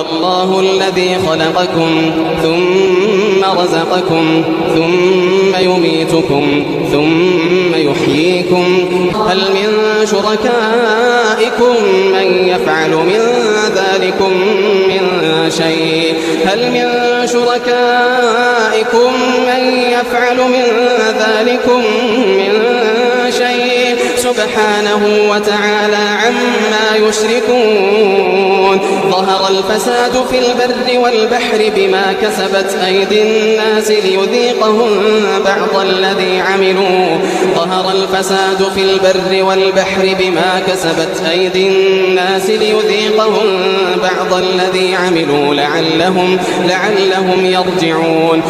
الله الذي خلقكم ثم رزقكم ثم يميتكم ثم يحييكم هل من شركائكم من يفعل من ذلكم من شيء هل من شركائكم من يفعل من ذلكم من شيء سبحانه وتعالى عما يشركون ظهر الفساد في البر والبحر بما كسبت أيدي الناس ليذيقهم بعض الذي عملوا ظهر الفساد في البر والبحر بما كسبت أيدي الناس ليذيقهم بعض الذي عملوا لعلهم يرجعون